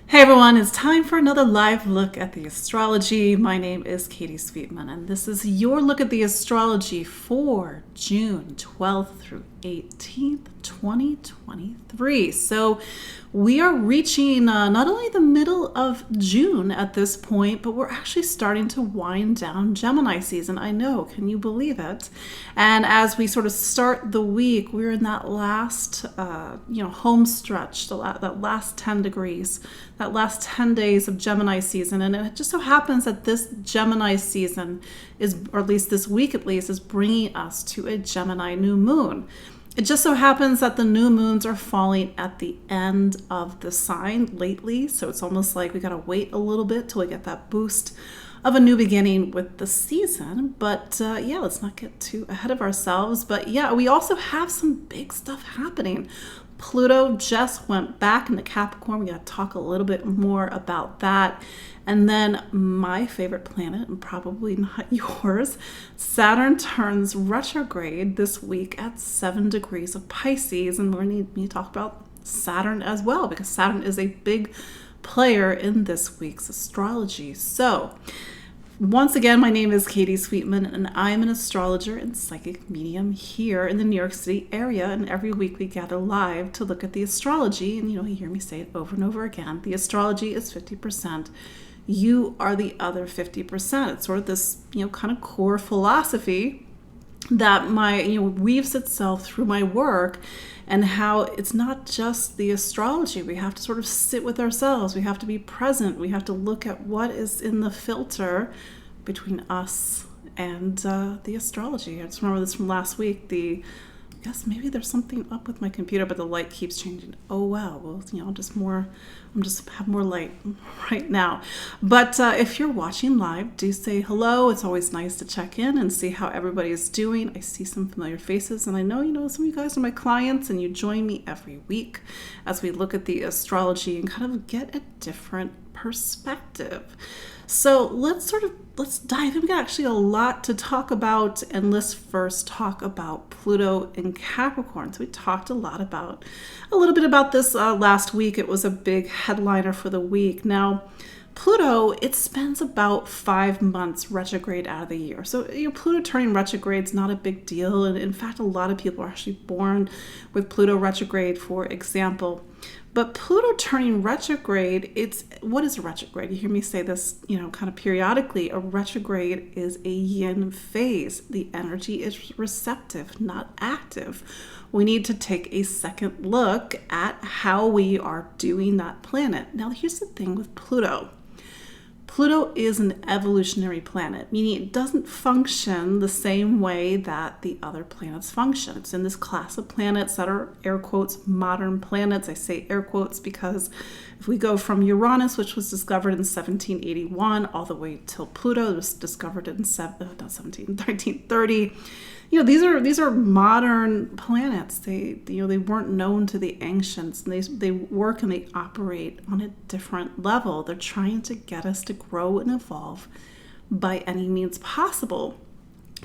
Hey everyone, it's time for another live look at the astrology. My name is Katie Sweetman, and this is your look at the astrology for June 12th through 18th, 2023. So we are reaching not only the middle of June at this point, but we're actually starting to wind down Gemini season. I know, can you believe it? And as we sort of start the week, we're in that last, home stretch, that last 10 degrees, that last 10 days of Gemini season. And it just so happens that this Gemini season is, or at least this week at least, is bringing us to a Gemini new moon. It just so happens that the new moons are falling at the end of the sign lately. So it's almost like we got to wait a little bit till we get that boost of a new beginning with the season. But let's not get too ahead of ourselves. But yeah, we also have some big stuff happening. Pluto just went back into Capricorn. We got to talk a little bit more about that. And then my favorite planet, and probably not yours, Saturn turns retrograde this week at 7 degrees of Pisces. And we're going to talk about Saturn as well, because Saturn is a big player in this week's astrology. So once again, my name is Katie Sweetman, and I am an astrologer and psychic medium here in the New York City area. And every week we gather live to look at the astrology. And you hear me say it over and over again. The astrology is 50%. You are the other 50%. It's sort of this, kind of core philosophy that weaves itself through my work, and how it's not just the astrology. We have to sort of sit with ourselves. We have to be present. We have to look at what is in the filter between us and the astrology. I just remember this from last week. I guess maybe there's something up with my computer, but the light keeps changing. Oh wow, well, I'm just have more light right now. But if you're watching live, do say hello. It's always nice to check in and see how everybody is doing. I see some familiar faces, and I know, some of you guys are my clients, and you join me every week as we look at the astrology and kind of get a different perspective. So let's dive in. We got actually a lot to talk about, and let's first talk about Pluto in Capricorn. So we talked a little bit about this last week. It was a big headliner for the week. Now, Pluto, it spends about 5 months retrograde out of the year. So, Pluto turning retrograde is not a big deal. And in fact, a lot of people are actually born with Pluto retrograde, for example. But Pluto turning retrograde, what is a retrograde? You hear me say this, kind of periodically. A retrograde is a yin phase. The energy is receptive, not active. We need to take a second look at how we are doing that planet. Now, here's the thing with Pluto. Pluto is an evolutionary planet, meaning it doesn't function the same way that the other planets function. It's in this class of planets that are, air quotes, modern planets. I say air quotes because if we go from Uranus, which was discovered in 1781, all the way till Pluto, it was discovered in 1330. These are modern planets. They weren't known to the ancients. And they work and they operate on a different level. They're trying to get us to grow and evolve by any means possible.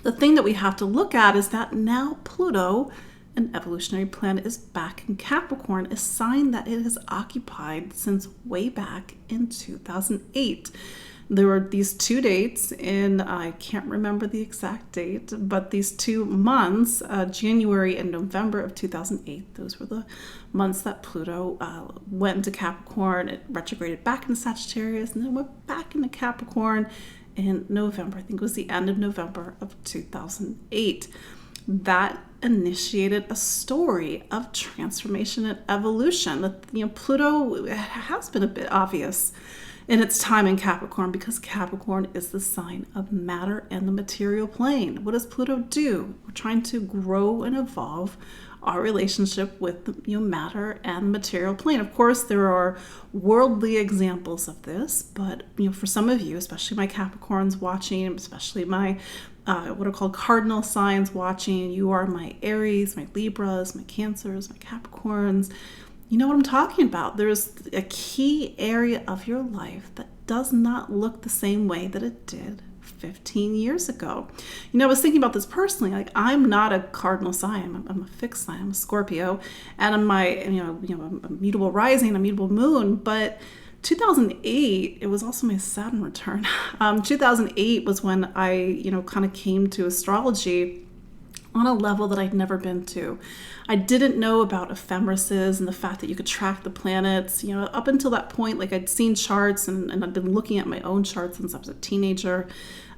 The thing that we have to look at is that now Pluto, an evolutionary planet, is back in Capricorn, a sign that it has occupied since way back in 2008. There were these 2 dates I can't remember the exact date, but these 2 months, January and November of 2008, those were the months that Pluto went into Capricorn. It retrograded back into Sagittarius and then went back into Capricorn in November. I think it was the end of November of 2008. That initiated a story of transformation and evolution. Pluto has been a bit obvious in its time in Capricorn, because Capricorn is the sign of matter and the material plane. What does Pluto do? We're trying to grow and evolve our relationship with the matter and material plane. Of course, there are worldly examples of this, but for some of you, especially my Capricorns watching, especially my what are called cardinal signs watching, you are my Aries, my Libras, my Cancers, my Capricorns. You know what I'm talking about. There's a key area of your life that does not look the same way that it did 15 years ago. I was thinking about this personally. Like, I'm not a cardinal sign. I'm a fixed sign. I'm a Scorpio, and I'm a mutable rising, a mutable moon. But 2008, it was also my Saturn return. 2008 was when I, kind of came to astrology on a level that I'd never been to. I didn't know about ephemerises and the fact that you could track the planets. Up until that point, like I'd seen charts and I'd been looking at my own charts since I was a teenager.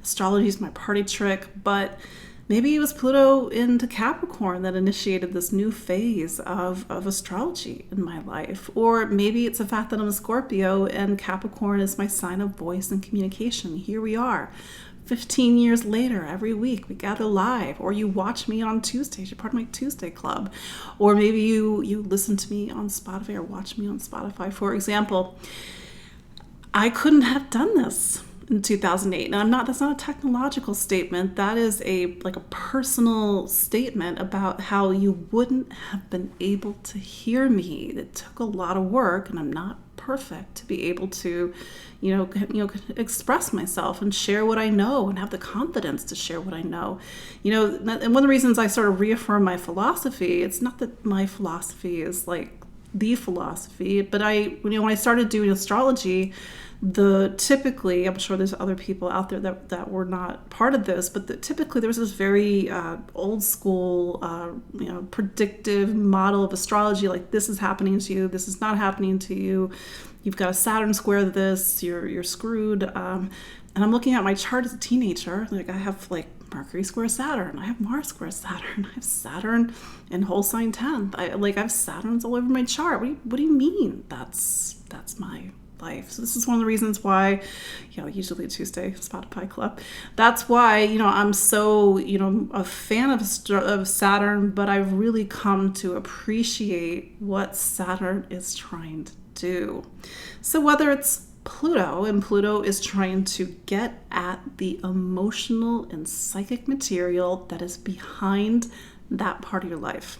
Astrology is my party trick, but maybe it was Pluto into Capricorn that initiated this new phase of astrology in my life. Or maybe it's the fact that I'm a Scorpio and Capricorn is my sign of voice and communication. Here we are. 15 years later, every week we gather live, or you watch me on Tuesdays, you're part of my Tuesday club, or maybe you listen to me on Spotify or watch me on Spotify. For example, I couldn't have done this in 2008. And that's not a technological statement. That is a personal statement about how you wouldn't have been able to hear me. It took a lot of work, and I'm not perfect to be able to, express myself and share what I know and have the confidence to share what I know. And one of the reasons I sort of reaffirm my philosophy, it's not that my philosophy is like the philosophy, but when I started doing astrology, typically, I'm sure there's other people out there that were not part of this, but typically there was this very old school, predictive model of astrology, like this is happening to you, this is not happening to you, you've got a Saturn square this, you're screwed. And I'm looking at my chart as a teenager, like I have Mercury square Saturn, I have Mars square Saturn, I have Saturn in whole sign 10th, I have Saturns all over my chart. What do you mean that's my life? So this is one of the reasons why, usually Tuesday Spotify club. That's why, I'm so, a fan of Saturn, but I've really come to appreciate what Saturn is trying to do. So whether it's Pluto, and Pluto is trying to get at the emotional and psychic material that is behind that part of your life.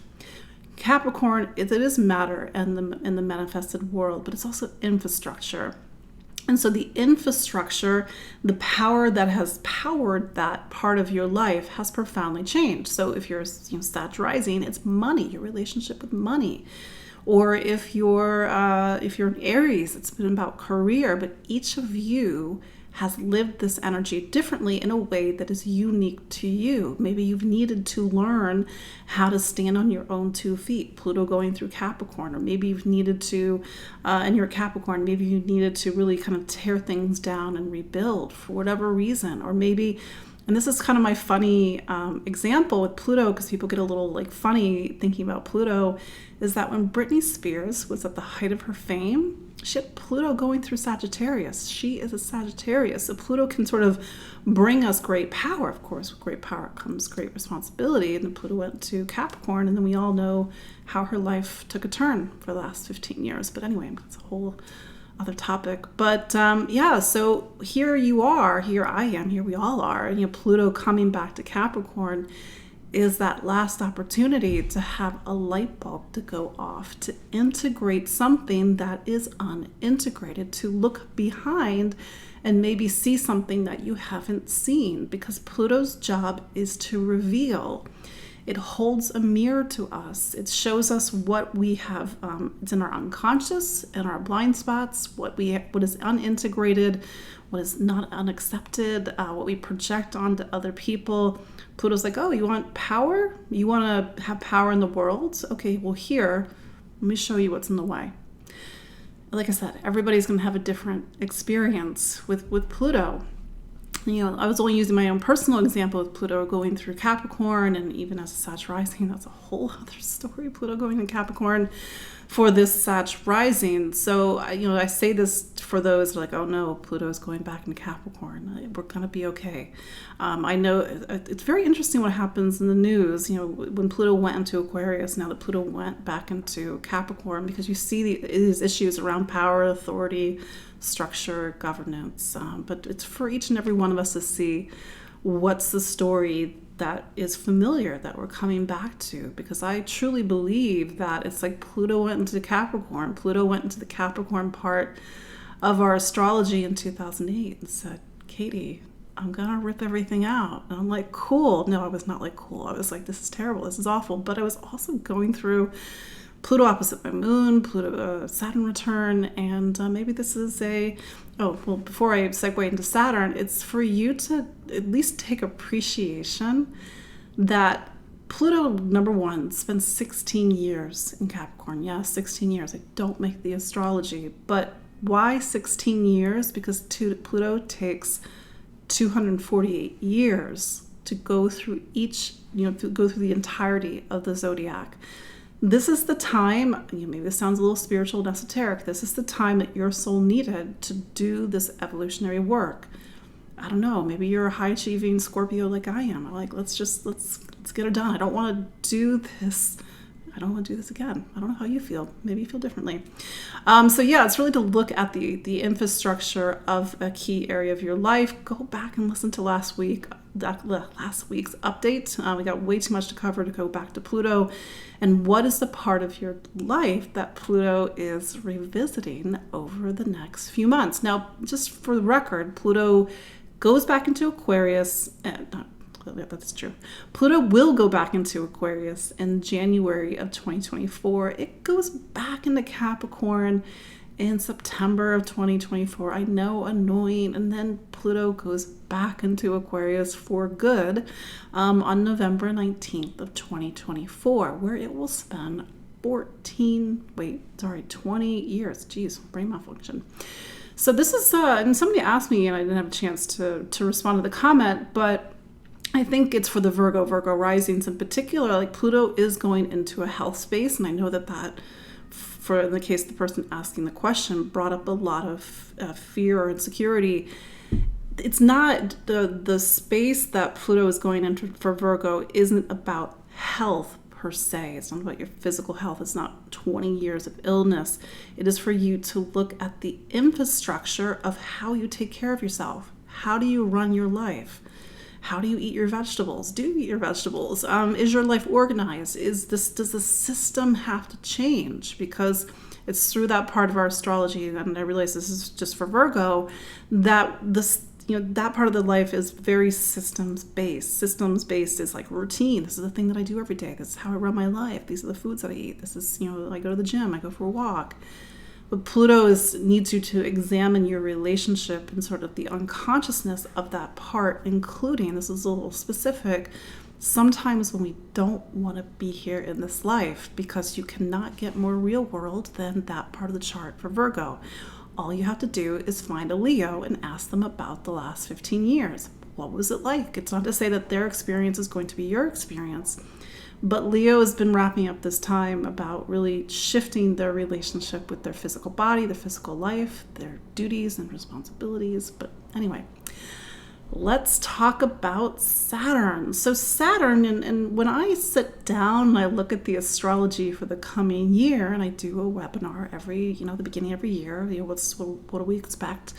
Capricorn, it is matter in the manifested world, but it's also infrastructure. And so the infrastructure, the power that has powered that part of your life has profoundly changed. So if you're Sag rising, it's money, your relationship with money. Or if you're an Aries, it's been about career. But each of you has lived this energy differently in a way that is unique to you. Maybe you've needed to learn how to stand on your own 2 feet, Pluto going through Capricorn, or maybe you've needed to, and you're Capricorn, maybe you needed to really kind of tear things down and rebuild for whatever reason. Or maybe, and this is kind of my funny example with Pluto, because people get a little funny thinking about Pluto, is that when Britney Spears was at the height of her fame, she had Pluto going through Sagittarius. She is a Sagittarius. So Pluto can sort of bring us great power. Of course, with great power comes great responsibility. And then Pluto went to Capricorn, and then we all know how her life took a turn for the last 15 years. But anyway, that's a whole other topic. But so here you are, here I am, here we all are. And Pluto coming back to Capricorn is that last opportunity to have a light bulb to go off, to integrate something that is unintegrated, to look behind and maybe see something that you haven't seen, because Pluto's job is to reveal. It holds a mirror to us. It shows us what we have. It's in our unconscious, in our blind spots, what is unintegrated, what is not unaccepted, what we project onto other people. Pluto's like, oh, you want power? You want to have power in the world? Okay, well here, let me show you what's in the way. Like I said, everybody's going to have a different experience with Pluto. I was only using my own personal example with Pluto going through Capricorn, and even as a Sag rising, that's a whole other story, Pluto going to Capricorn for this Sag rising. So, I say this for those like, oh no, Pluto is going back into Capricorn. We're going to be okay. I know it's very interesting what happens in the news, when Pluto went into Aquarius, now that Pluto went back into Capricorn, because you see these issues around power, authority, structure, governance, but it's for each and every one of us to see what's the story that is familiar that we're coming back to, because I truly believe that it's like Pluto went into Capricorn. Pluto went into the Capricorn part of our astrology in 2008 and said, Katie, I'm gonna rip everything out. And I'm like, cool. No, I was not like cool. I was like, this is terrible, this is awful. But I was also going through Pluto opposite my moon, Pluto Saturn return, and maybe this is before I segue into Saturn, it's for you to at least take appreciation that Pluto, number one, spends 16 years in Capricorn. Yeah, 16 years. I don't make the astrology, but why 16 years? Because Pluto takes 248 years to go through to go through the entirety of the zodiac. This is the time, maybe this sounds a little spiritual and esoteric, this is the time that your soul needed to do this evolutionary work. I don't know, maybe you're a high-achieving Scorpio like I am. I'm like, let's get it done. I don't want to do this. I don't want to do this again. I don't know how you feel. Maybe you feel differently. It's really to look at the infrastructure of a key area of your life. Go back and listen to last week's update. We got way too much to cover to go back to Pluto. And what is the part of your life that Pluto is revisiting over the next few months? Now, just for the record, Pluto goes back into Aquarius. That's true. Pluto will go back into Aquarius in January of 2024. It goes back into Capricorn in September of 2024. I know, annoying. And then Pluto goes back into Aquarius for good on November 19th of 2024, where it will spend 20 years. Geez, brain malfunction. So this is, and somebody asked me, and I didn't have a chance to respond to the comment, but I think it's for the Virgo risings in particular. Like Pluto is going into a health space, and I know that for the case of the person asking the question, brought up a lot of fear or insecurity. It's not the space that Pluto is going into for Virgo isn't about health per se. It's not about your physical health. It's not 20 years of illness. It is for you to look at the infrastructure of how you take care of yourself. How do you run your life? How do you eat your vegetables? Do you eat your vegetables? Is your life organized? Does the system have to change? Because it's through that part of our astrology, and I realize this is just for Virgo, that that part of the life is very systems based. Systems based is like routine. This is the thing that I do every day. This is how I run my life. These are the foods that I eat. This is, I go to the gym. I go for a walk. But Pluto needs you to examine your relationship and sort of the unconsciousness of that part, including, this is a little specific, sometimes when we don't want to be here in this life, because you cannot get more real world than that part of the chart for Virgo. All you have to do is find a Leo and ask them about the last 15 years. What was it like? It's not to say that their experience is going to be your experience, but Leo has been wrapping up this time about really shifting their relationship with their physical body, their physical life, their duties and responsibilities. But anyway, let's talk about Saturn. So Saturn, and when I sit down and I look at the astrology for the coming year, and I do a webinar every, the beginning of every year, what do we expect?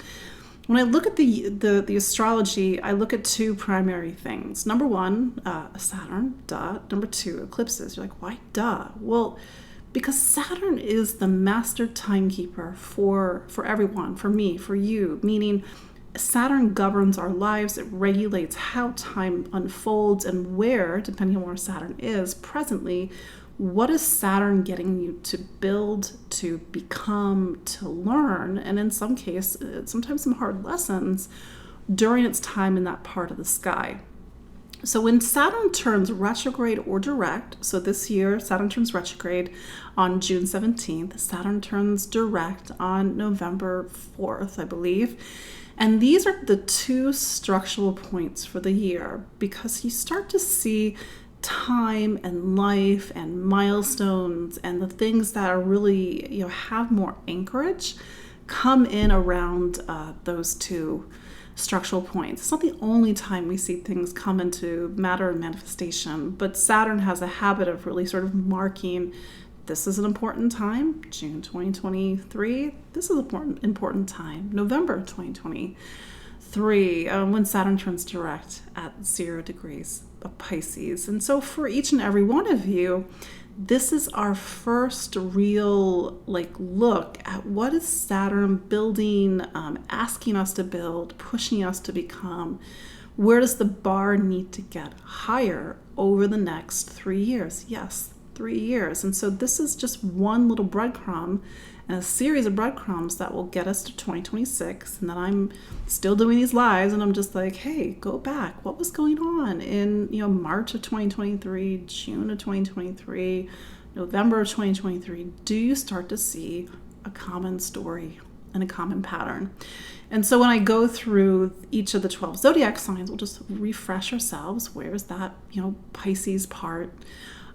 When I look at the astrology, I look at two primary things. Number one, Saturn, duh. Number two, eclipses. You're like, why duh? Well, because Saturn is the master timekeeper for everyone, for me, for you, meaning Saturn governs our lives. It regulates how time unfolds and where, depending on where Saturn is presently, what is Saturn getting you to build, to become, to learn, and in some cases, sometimes some hard lessons during its time in that part of the sky. So when Saturn turns retrograde or direct, so this year Saturn turns retrograde on June 17th, Saturn turns direct on November 4th, I believe. And these are the two structural points for the year, because you start to see time and life and milestones and the things that are really, have more anchorage come in around those two structural points. It's not the only time we see things come into matter and manifestation, but Saturn has a habit of really sort of marking, this is an important time, June 2023, this is an important time, November 2023, when Saturn turns direct at 0 degrees of Pisces. And so for each and every one of you, this is our first real look at what is Saturn building, asking us to build, pushing us to become. Where does the bar need to get higher over the next 3 years? Yes, 3 years. And so this is just one little breadcrumb and a series of breadcrumbs that will get us to 2026. And then I'm still doing these lives and I'm just like, hey, go back. What was going on in, March of 2023, June of 2023, November of 2023? Do you start to see a common story and a common pattern? And so when I go through each of the 12 zodiac signs, we'll just refresh ourselves. Where's that, Pisces part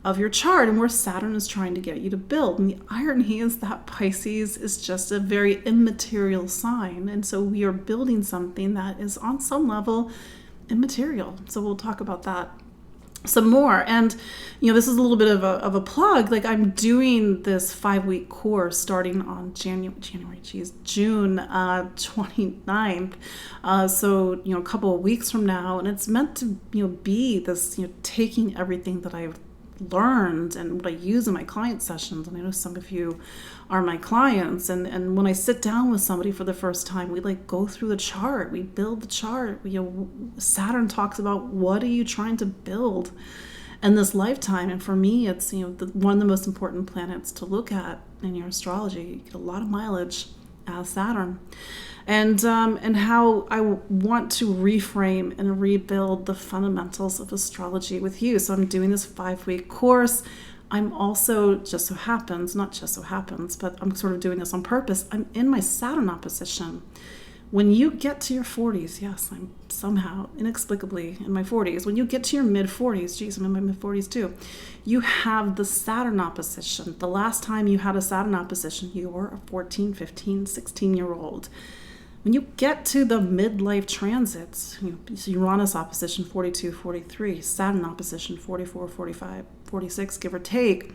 of your chart and where Saturn is trying to get you to build? And the irony is that Pisces is just a very immaterial sign. And so we are building something that is on some level immaterial. So we'll talk about that some more. And, this is a little bit of a plug. Like, I'm doing this 5-week course starting on June 29th. So, a couple of weeks from now. And it's meant to, be this, taking everything that I've learned and what I use in my client sessions. And I know some of you are my clients. And when I sit down with somebody for the first time, we go through the chart, we build the chart. Saturn talks about, what are you trying to build in this lifetime? And for me, it's, one of the most important planets to look at in your astrology. You get a lot of mileage as Saturn. And how I want to reframe and rebuild the fundamentals of astrology with you. So I'm doing this 5-week course. I'm also, not just so happens, but I'm sort of doing this on purpose. I'm in my Saturn opposition. When you get to your 40s, yes, I'm somehow inexplicably in my 40s. When you get to your mid-40s, geez, I'm in my mid-40s too, you have the Saturn opposition. The last time you had a Saturn opposition, you were a 14, 15, 16-year-old. When you get to the midlife transits, Uranus opposition 42, 43, Saturn opposition 44, 45, 46, give or take,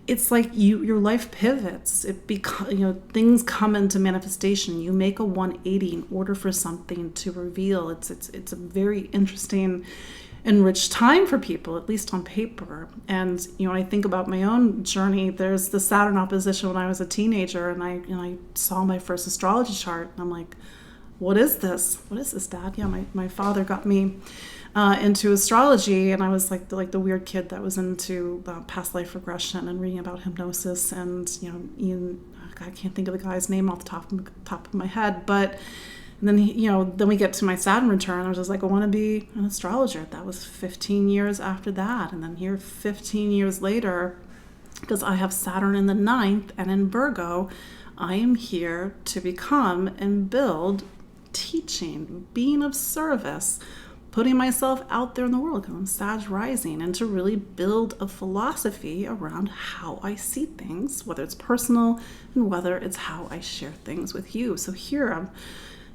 it's like your life pivots. Things come into manifestation. You make a 180 in order for something to reveal. It's a very interesting, enriched time for people, at least on paper. And when I think about my own journey, there's the Saturn opposition when I was a teenager, and I saw my first astrology chart, and I'm like, what is this? What is this, Dad? Yeah, my father got me into astrology, and I was like the weird kid that was into past life regression and reading about hypnosis, and Ian, I can't think of the guy's name off the top of my head, but then then we get to my Saturn return. I was just like, I want to be an astrologer. That was 15 years after that, and then here 15 years later, because I have Saturn in the 9th and in Virgo, I am here to become and build teaching, being of service, putting myself out there in the world, because I'm Sag rising, and to really build a philosophy around how I see things, whether it's personal and whether it's how I share things with you. So here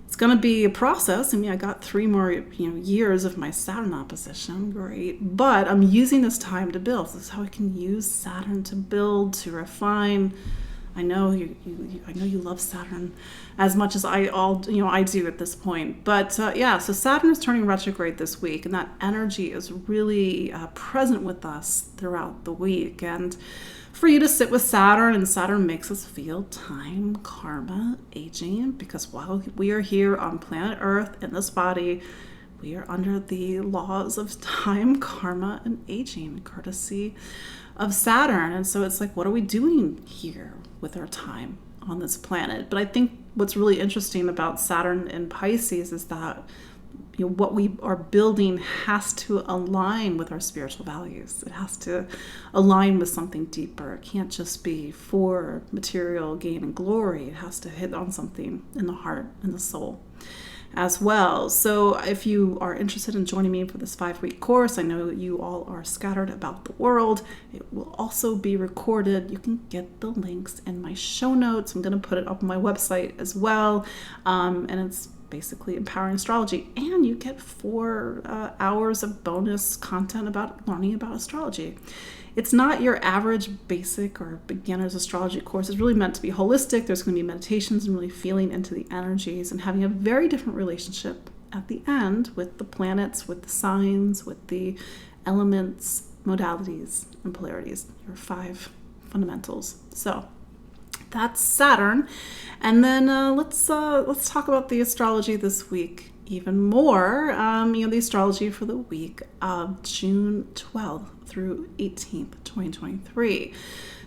it's going to be a process. I got 3 more years of my Saturn opposition, great, but I'm using this time to build. This is how I can use Saturn to build, to refine. I know you love Saturn as much as I do at this point. But so Saturn is turning retrograde this week, and that energy is really present with us throughout the week. And for you to sit with Saturn, and Saturn makes us feel time, karma, aging, because while we are here on planet Earth in this body, we are under the laws of time, karma, and aging, courtesy of Saturn. And so it's like, what are we doing here with our time on this planet? But I think what's really interesting about Saturn and Pisces is that what we are building has to align with our spiritual values. It has to align with something deeper. It can't just be for material gain and glory. It has to hit on something in the heart and the soul as well. So if you are interested in joining me for this 5-week course, I know you all are scattered about the world. It will also be recorded. You can get the links in my show notes. I'm going to put it up on my website as well. And it's basically empowering astrology. And you get 4 hours of bonus content about learning about astrology. It's not your average basic or beginner's astrology course. It's really meant to be holistic. There's going to be meditations and really feeling into the energies and having a very different relationship at the end with the planets, with the signs, with the elements, modalities, and polarities, your 5 fundamentals. So that's Saturn. And then let's talk about the astrology this week even more, the astrology for the week of June 12th through 18th, 2023.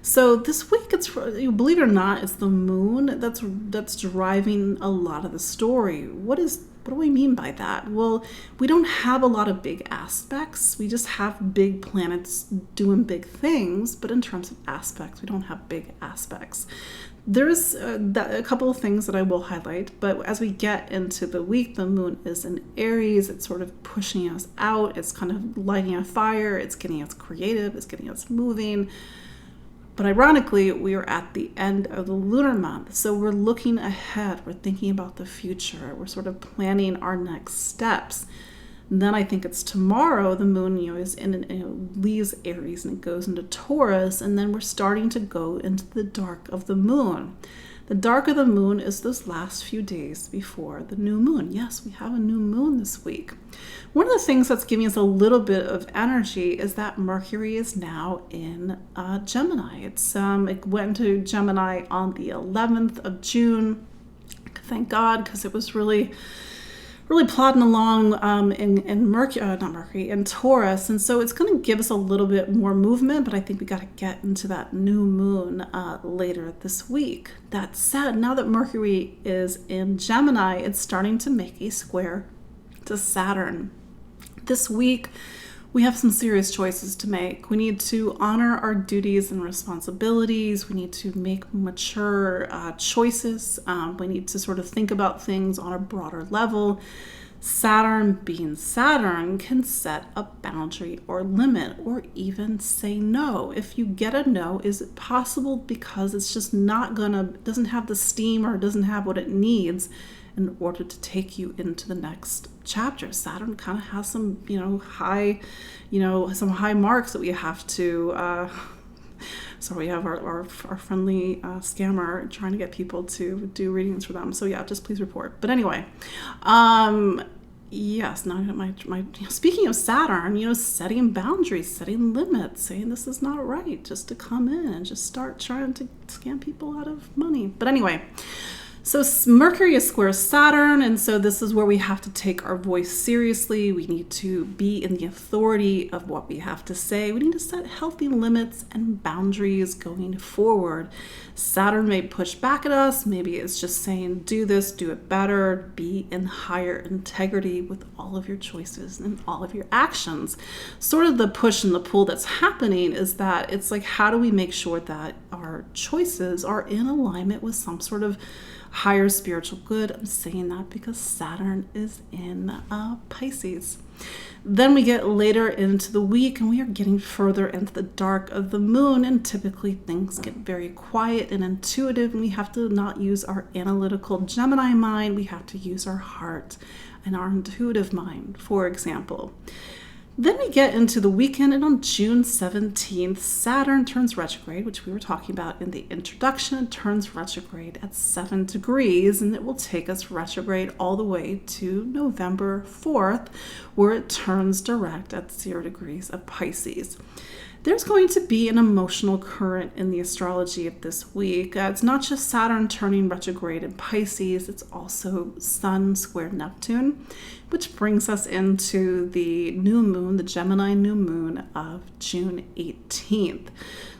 So this week, believe it or not, it's the moon that's driving a lot of the story. What do we mean by that? Well, we don't have a lot of big aspects. We just have big planets doing big things, but in terms of aspects, we don't have big aspects. There's a couple of things that I will highlight, but as we get into the week, the moon is in Aries. It's sort of pushing us out. It's kind of lighting a fire. It's getting us creative. It's getting us moving. But ironically, we are at the end of the lunar month. So we're looking ahead. We're thinking about the future. We're sort of planning our next steps. And then I think it's tomorrow, the moon, leaves Aries and it goes into Taurus. And then we're starting to go into the dark of the moon. The dark of the moon is those last few days before the new moon. Yes, we have a new moon this week. One of the things that's giving us a little bit of energy is that Mercury is now in Gemini. It went into Gemini on the 11th of June. Thank God, because it was really plodding along in Taurus. And so it's going to give us a little bit more movement, but I think we got to get into that new moon later this week. That said, now that Mercury is in Gemini, it's starting to make a square to Saturn. This week, we have some serious choices to make. We need to honor our duties and responsibilities. We need to make mature choices. We need to sort of think about things on a broader level. Saturn, being Saturn, can set a boundary or limit or even say no. If you get a no, is it possible because it's just doesn't have the steam or doesn't have what it needs in order to take you into the next chapter? Saturn kind of has some, high marks that we have to. So we have our friendly scammer trying to get people to do readings for them. So yeah, just please report. But anyway, yes. Now speaking of Saturn, setting boundaries, setting limits, saying this is not right, just to come in and just start trying to scam people out of money. But anyway. So Mercury is square Saturn, and so this is where we have to take our voice seriously. We need to be in the authority of what we have to say. We need to set healthy limits and boundaries going forward. Saturn may push back at us. Maybe it's just saying, do this, do it better, be in higher integrity with all of your choices and all of your actions. Sort of the push and the pull that's happening is that it's like, how do we make sure that our choices are in alignment with some sort of higher spiritual good? I'm saying that because Saturn is in Pisces. Then we get later into the week and we are getting further into the dark of the moon, and typically things get very quiet and intuitive, and we have to not use our analytical Gemini mind. We have to use our heart and our intuitive mind, for example. Then we get into the weekend, and on June 17th, Saturn turns retrograde, which we were talking about in the introduction. It turns retrograde at 7 degrees, and it will take us retrograde all the way to November 4th, where it turns direct at 0 degrees of Pisces. There's going to be an emotional current in the astrology of this week. It's not just Saturn turning retrograde in Pisces, it's also Sun square Neptune, which brings us into the new moon, the Gemini new moon of June 18th.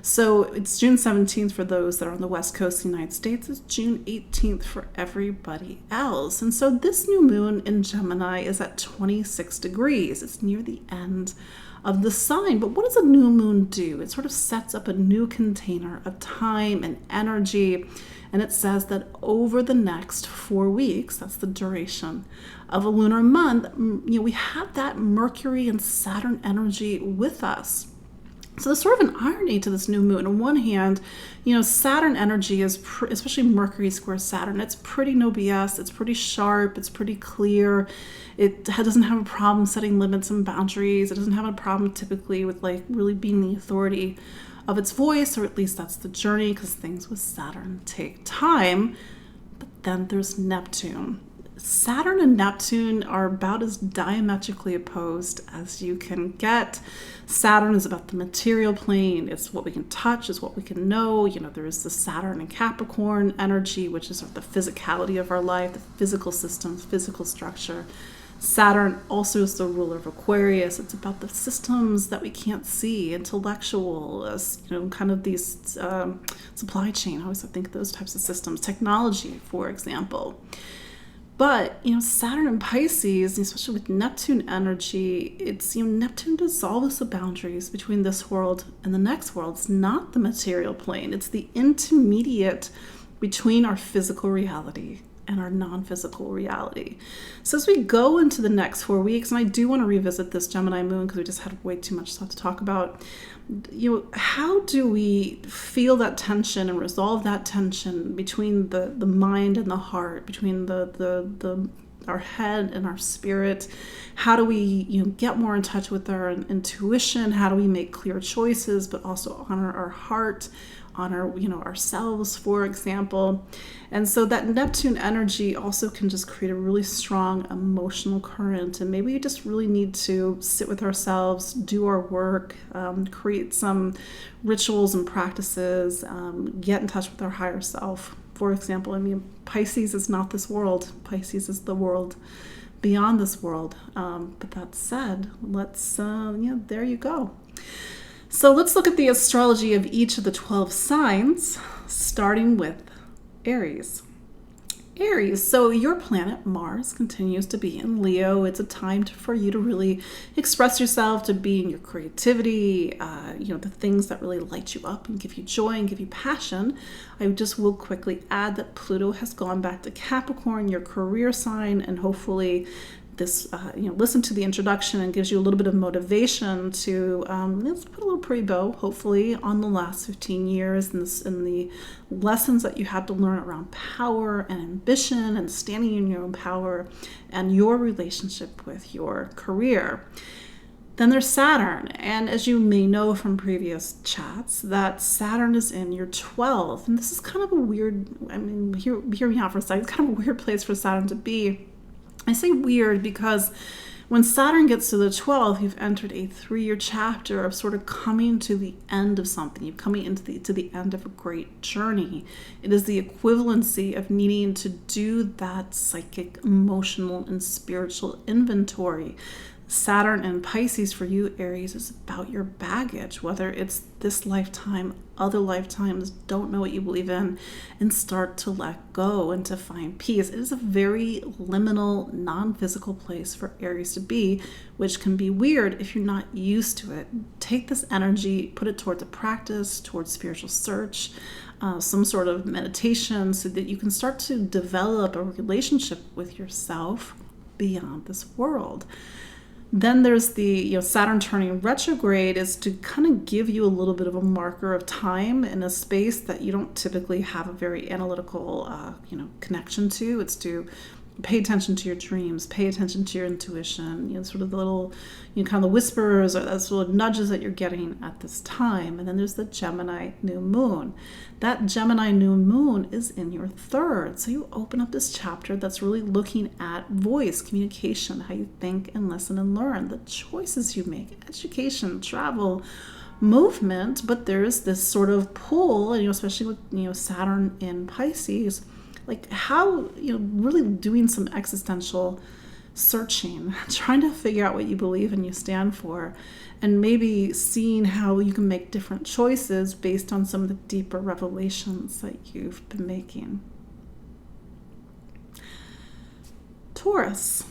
So it's June 17th for those that are on the west coast of the United States. It's June 18th for everybody else. And so this new moon in Gemini is at 26 degrees. It's near the end of the sign. But what does a new moon do? It sort of sets up a new container of time and energy. And it says that over the next 4 weeks, that's the duration of a lunar month, we have that Mercury and Saturn energy with us. So there's sort of an irony to this new moon. On one hand, Saturn energy is, especially Mercury square Saturn, it's pretty no BS, it's pretty sharp, it's pretty clear. It doesn't have a problem setting limits and boundaries. It doesn't have a problem typically with really being the authority of its voice, or at least that's the journey, because things with Saturn take time. But then there's Neptune. Saturn and Neptune are about as diametrically opposed as you can get. Saturn is about the material plane. It's what we can touch, it's what we can know. There is the Saturn and Capricorn energy, which is the physicality of our life, the physical systems, physical structure. Saturn also is the ruler of Aquarius. It's about the systems that we can't see, intellectual, kind of these supply chain. I always think of those types of systems, technology, for example. But, Saturn and Pisces, especially with Neptune energy, it's, Neptune dissolves the boundaries between this world and the next world. It's not the material plane. It's the intermediate between our physical reality and our non-physical reality. So as we go into the next 4 weeks, and I do want to revisit this Gemini moon because we just had way too much stuff to talk about, how do we feel that tension and resolve that tension between the mind and the heart, between our head and our spirit? How do we get more in touch with our intuition? How do we make clear choices but also honor our heart, honor ourselves, for example? And so that Neptune energy also can just create a really strong emotional current, and maybe we just really need to sit with ourselves, do our work, create some rituals and practices, get in touch with our higher self. For example, Pisces is not this world. Pisces is the world beyond this world. But that said, let's there you go. So let's look at the astrology of each of the 12 signs, starting with Aries. Aries, so your planet Mars continues to be in Leo. It's a time for you to really express yourself, to be in your creativity, the things that really light you up and give you joy and give you passion. I just will quickly add that Pluto has gone back to Capricorn, your career sign, and hopefully this, listen to the introduction and gives you a little bit of motivation to let's put a little pretty bow, hopefully, on the last 15 years and the lessons that you had to learn around power and ambition and standing in your own power and your relationship with your career. Then there's Saturn, and as you may know from previous chats, that Saturn is in your 12th, and this is kind of a weird, hear me out for a second, it's kind of a weird place for Saturn to be. I say weird because when Saturn gets to the 12th, you've entered a 3-year chapter of sort of coming to the end of something. You're coming into to the end of a great journey. It is the equivalency of needing to do that psychic, emotional, and spiritual inventory. Saturn and Pisces for you, Aries, is about your baggage, whether it's this lifetime, other lifetimes, don't know what you believe in, and start to let go and to find peace. It is a very liminal, non-physical place for Aries to be, which can be weird if you're not used to it. Take this energy, put it towards a practice, towards spiritual search, some sort of meditation, so that you can start to develop a relationship with yourself beyond this world. Then there's the Saturn turning retrograde is to kind of give you a little bit of a marker of time in a space that you don't typically have a very analytical connection to. It's to pay attention to your dreams, pay attention to your intuition, sort of the little, kind of the whispers or those little nudges that you're getting at this time. And then there's the Gemini new moon. That Gemini new moon is in your 3rd. So you open up this chapter that's really looking at voice, communication, how you think and listen and learn, the choices you make, education, travel, movement. But there's this sort of pull, especially with, Saturn in Pisces, like how, really doing some existential searching, trying to figure out what you believe and you stand for, and maybe seeing how you can make different choices based on some of the deeper revelations that you've been making. Taurus,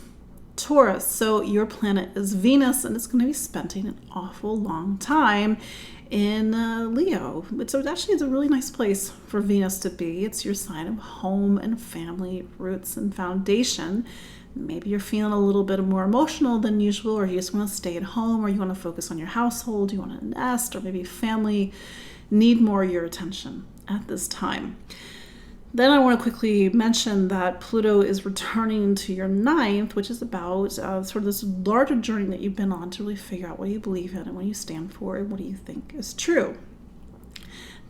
so your planet is Venus, and it's going to be spending an awful long time in Leo. So it actually is a really nice place for Venus to be. It's your sign of home and family, roots and foundation. Maybe you're feeling a little bit more emotional than usual, or you just want to stay at home, or you want to focus on your household, you want to nest, or maybe family need more of your attention at this time. Then I want to quickly mention that Pluto is returning to your 9th, which is about sort of this larger journey that you've been on to really figure out what you believe in and what you stand for and what do you think is true.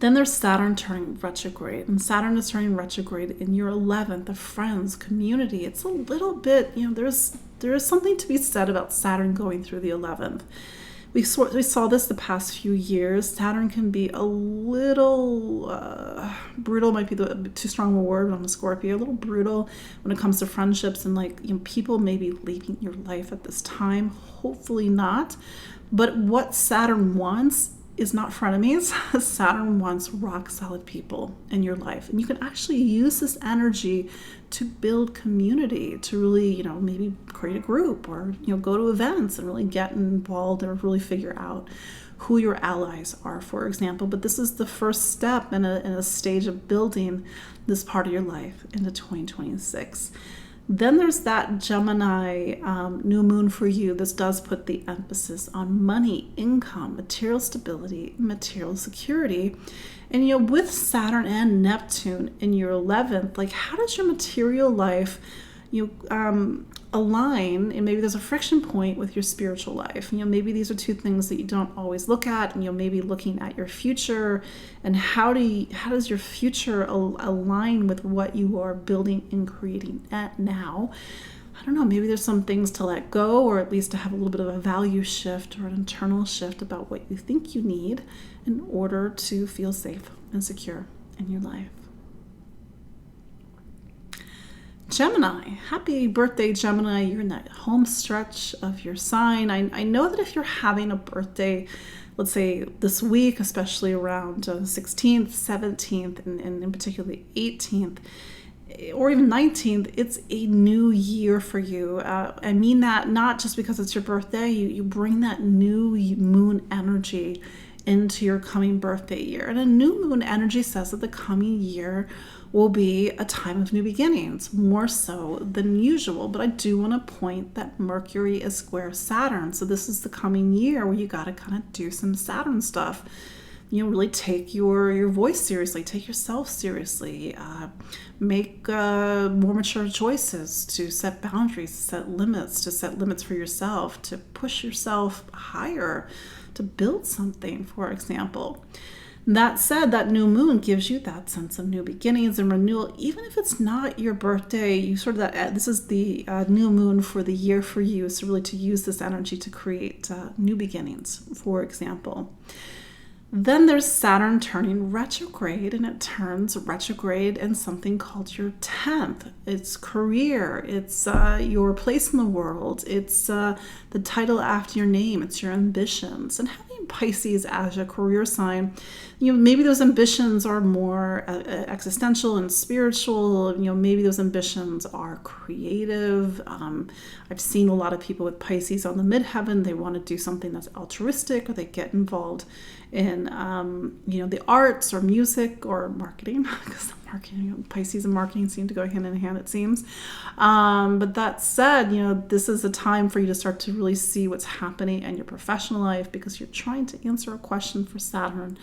Then there's Saturn turning retrograde, and Saturn is turning retrograde in your 11th, the friends, community. It's a little bit, there is something to be said about Saturn going through the 11th. We saw this the past few years. Saturn can be a little brutal, might be too strong a word, but I'm a Scorpio, a little brutal when it comes to friendships and people may be leaving your life at this time. Hopefully not. But what Saturn wants is not frenemies. Saturn wants rock solid people in your life. And you can actually use this energy to build community, to really, maybe create a group or, go to events and really get involved and really figure out who your allies are, for example. But this is the first step in a stage of building this part of your life into 2026. Then there's that Gemini new moon for you. This does put the emphasis on money, income, material stability, material security. And with Saturn and Neptune in your 11th, like how does your material life align? And maybe there's a friction point with your spiritual life. Maybe these are two things that you don't always look at. Maybe looking at your future and how does your future align with what you are building and creating at now? I don't know, maybe there's some things to let go, or at least to have a little bit of a value shift or an internal shift about what you think you need in order to feel safe and secure in your life. Gemini, happy birthday, Gemini. You're in that home stretch of your sign. I know that if you're having a birthday, let's say this week, especially around 16th, 17th, and in particular the 18th, or even 19th, it's a new year for you. I mean that not just because it's your birthday, you bring that new moon energy into your coming birthday year. And a new moon energy says that the coming year will be a time of new beginnings, more so than usual. But I do want to point that Mercury is square Saturn. So this is the coming year where you got to kind of do some Saturn stuff. Really take your voice seriously, take yourself seriously, make more mature choices, to set boundaries, to set limits for yourself, to push yourself higher, to build something, for example. That said, that new moon gives you that sense of new beginnings and renewal. Even if it's not your birthday, you sort of this is the new moon for the year for you. So really to use this energy to create new beginnings, for example. Then there's Saturn turning retrograde, and it turns retrograde in something called your 10th. It's career, it's your place in the world, it's the title after your name, it's your ambitions. And having Pisces as a career sign, maybe those ambitions are more existential and spiritual. Maybe those ambitions are creative. I've seen a lot of people with Pisces on the midheaven. They want to do something that's altruistic, or they get involved in the arts or music or marketing, because Pisces and marketing seem to go hand in hand, it seems. But that said, this is a time for you to start to really see what's happening in your professional life, because you're trying to answer a question for Saturn.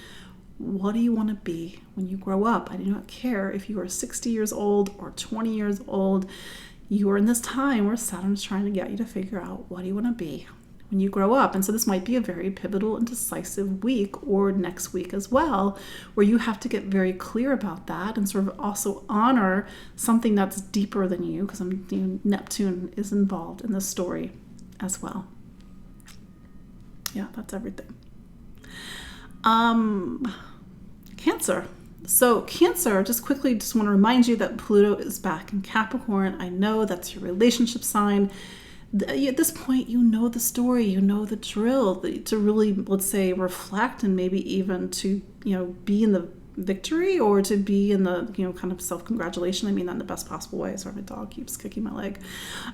What do you want to be when you grow up? I do not care if you are 60 years old or 20 years old. You are in this time where Saturn's trying to get you to figure out, what do you want to be when you grow up? And so this might be a very pivotal and decisive week, or next week as well, where you have to get very clear about that and sort of also honor something that's deeper than you, because Neptune is involved in this story as well. Yeah, that's everything. Cancer. So Cancer, just want to remind you that Pluto is back in Capricorn. I know that's your relationship sign. At this point, you know the story, you know the drill, to really, let's say, reflect, and maybe even to, be in the victory, or to be in the, kind of self-congratulation. I mean that in the best possible way. Sorry, my dog keeps kicking my leg.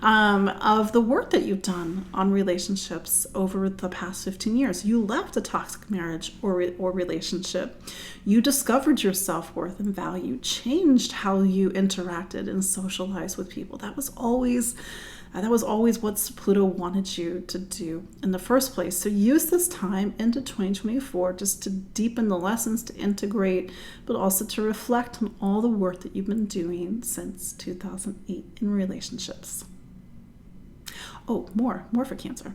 Of the work that you've done on relationships over the past 15 years. You left a toxic marriage or relationship. You discovered your self-worth and value, changed how you interacted and socialized with people. That was always what Pluto wanted you to do in the first place. So use this time into 2024 just to deepen the lessons, to integrate, but also to reflect on all the work that you've been doing since 2008 in relationships. Oh, more for Cancer.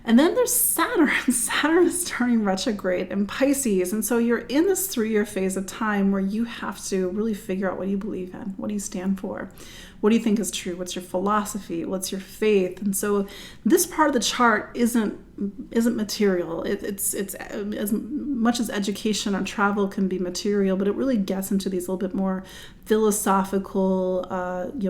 And then there's Saturn. Saturn is turning retrograde in Pisces. And so you're in this 3-year phase of time where you have to really figure out what you believe in. What do you stand for? What do you think is true? What's your philosophy? What's your faith? And so this part of the chart isn't material. It's as much as education or travel can be material, but it really gets into these little bit more philosophical